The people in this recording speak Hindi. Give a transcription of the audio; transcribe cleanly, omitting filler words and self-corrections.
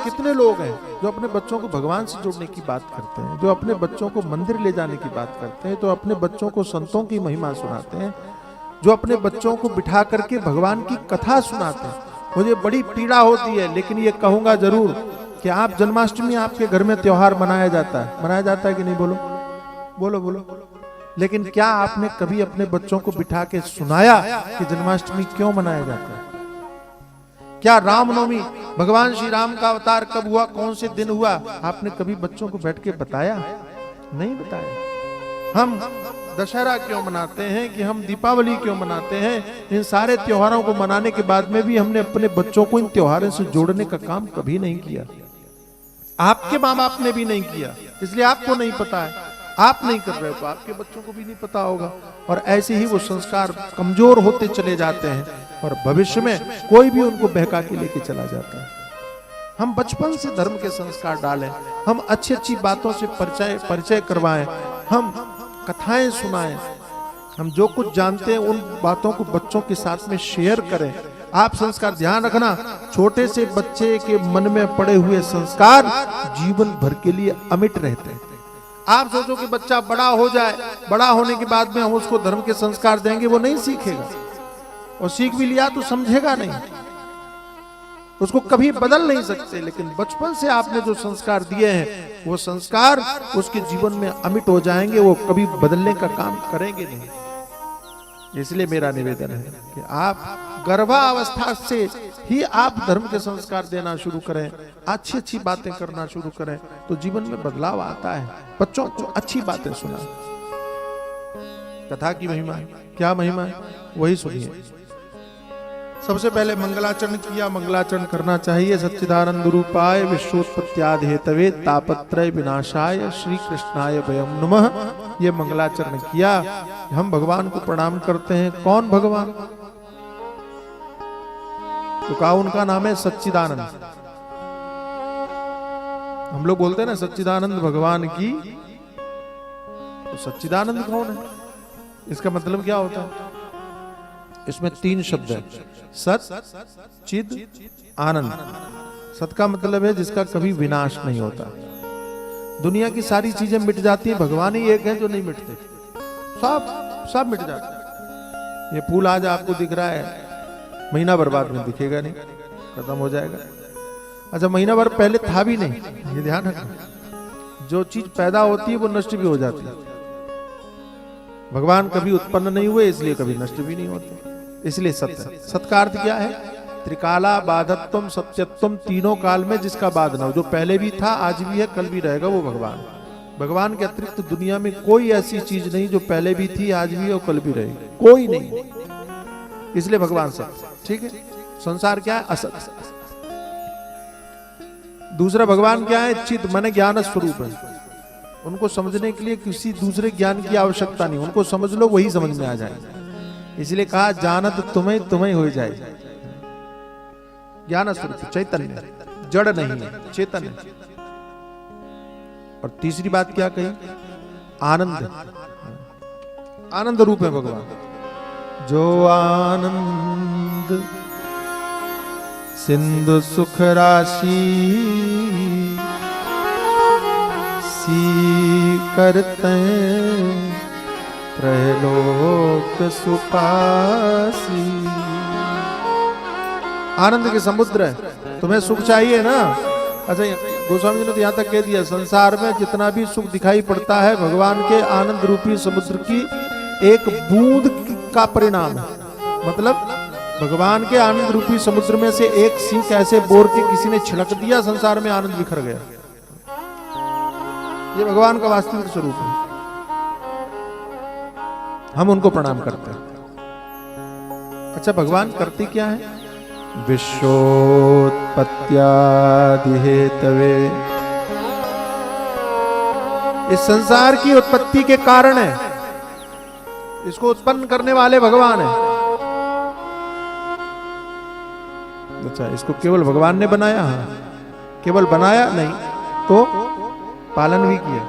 कितने लोग हैं जो अपने बच्चों को भगवान से जोड़ने की बात करते हैं, जो अपने बच्चों को मंदिर ले जाने की बात करते हैं, तो अपने बच्चों को संतों की महिमा सुनाते हैं, जो अपने बच्चों को बिठा करके भगवान की कथा सुनाते हैं। मुझे बड़ी पीड़ा होती है, लेकिन ये कहूंगा जरूर कि आप जन्माष्टमी, आपके घर में त्योहार मनाया जाता है कि नहीं? बोलो बोलो बोलो। लेकिन क्या आपने कभी अपने बच्चों को बिठा के सुनाया कि जन्माष्टमी क्यों मनाया जाता है? क्या रामनवमी, भगवान श्री राम का अवतार कब हुआ, कौन से दिन हुआ, आपने कभी बच्चों को बैठ के बताया? नहीं बताया। हम दशहरा क्यों मनाते हैं, कि हम दीपावली क्यों मनाते हैं, इन सारे त्योहारों को मनाने के बाद में भी हमने अपने बच्चों को इन त्योहारों से जोड़ने का काम कभी नहीं किया। आपके माँ बाप ने भी नहीं किया, इसलिए आपको नहीं पता है। आप नहीं कर रहे हो तो आपके बच्चों को भी नहीं पता होगा, और ऐसे ही वो संस्कार कमजोर होते चले जाते हैं, और भविष्य में कोई भी उनको बहका के लेके चला जाता है। हम बचपन से धर्म के संस्कार डालें, हम अच्छी अच्छी बातों से परिचय करवाएं, हम कथाएं सुनाएं, हम जो कुछ जानते हैं उन बातों को बच्चों के साथ में शेयर करें। आप संस्कार ध्यान रखना, छोटे से बच्चे के मन में पड़े हुए संस्कार जीवन भर के लिए अमिट रहते हैं। आप सोचो कि बच्चा बड़ा हो जाए, बड़ा होने के बाद में हम उसको धर्म के संस्कार देंगे, वो नहीं सीखेगा, और सीख भी लिया तो समझेगा नहीं, उसको कभी बदल नहीं सकते। लेकिन बचपन से आपने जो संस्कार दिए हैं वो संस्कार उसके जीवन में अमिट हो जाएंगे, वो कभी बदलने का काम करेंगे नहीं। इसलिए मेरा निवेदन है कि आप गर्भावस्था से ही आप धर्म के संस्कार देना शुरू करें, अच्छी अच्छी बातें करना शुरू करें, तो जीवन में बदलाव आता है। बच्चों को अच्छी बातें सुना। कथा की महिमा है, क्या महिमा है वही सुनिए। सबसे पहले मंगलाचरण किया, मंगलाचरण करना चाहिए। सच्चिदानंद रूपाय विश्वोत्पत्त्यादि हेतवे तापत्रय विनाशाय श्री कृष्णाय वयम नमः। ये मंगलाचरण किया, हम भगवान को प्रणाम करते हैं। कौन भगवान? तो कहा उनका नाम है सच्चिदानंद। हम लोग बोलते हैं ना सच्चिदानंद भगवान की, तो सच्चिदानंद कौन है? इसका मतलब क्या होता है? इसमें 3 शब्द है, सत, चिद, आनंद। सत का मतलब है जिसका कभी विनाश नहीं होता। दुनिया की सारी चीजें मिट जाती हैं, भगवान ही एक है जो नहीं मिटते, सब मिट जाते। ये फूल आज आपको दिख रहा है, महीना भर बाद में दिखेगा नहीं, खत्म हो जाएगा। अच्छा, महीना भर पहले था भी नहीं, ये ध्यान रखना। जो चीज पैदा होती है वो नष्ट भी हो जाती है। भगवान कभी उत्पन्न नहीं हुए, इसलिए कभी नष्ट भी नहीं होते, इसलिए सत्य। सत का अर्थ क्या है? त्रिकाला बाधत्वम सत्यत्वम, तीनों काल में जिसका बाध ना हो, जो पहले भी था, आज भी है, कल भी रहेगा, वो भगवान। भगवान के अतिरिक्त दुनिया में कोई ऐसी चीज नहीं जो पहले भी थी, आज भी और कल भी रहेगी, कोई नहीं, इसलिए भगवान सत्य। ठीक है। संसार क्या है? असत। दूसरा भगवान क्या है? चित, माने ज्ञान स्वरूप है। उनको समझने के लिए किसी दूसरे ज्ञान की आवश्यकता नहीं, उनको समझ लो वही समझ में आ जाए। इसलिए कहा जानत तुम्हें तुम्हें हो जाए। ज्ञान स्वरूप चैतन्य, जड़ नहीं है, चेतन है। और तीसरी बात क्या कही? आनंद। आनंद रूप है भगवान। जो आनंद सिंधु सुख राशि सी करते त्रैलोक सुपासी। आनंद के समुद्र है। तुम्हें सुख चाहिए ना? अच्छा, गोस्वामी जी ने तो यहाँ तक कह दिया, संसार में जितना भी सुख दिखाई पड़ता है भगवान के आनंद रूपी समुद्र की एक बूंद का परिणाम है। मतलब भगवान के आनंद रूपी समुद्र में से एक सिंक ऐसे बोर के किसी ने छिड़क दिया, संसार में आनंद बिखर गया। ये भगवान का वास्तविक स्वरूप है। हम उनको प्रणाम करते हैं। अच्छा, भगवान करते क्या है? विश्वोत्पत्त्यादि हेतवे, इस संसार की उत्पत्ति के कारण है, इसको उत्पन्न करने वाले भगवान है। अच्छा, इसको केवल भगवान ने बनाया? हाँ, केवल बनाया नहीं तो पालन भी किया।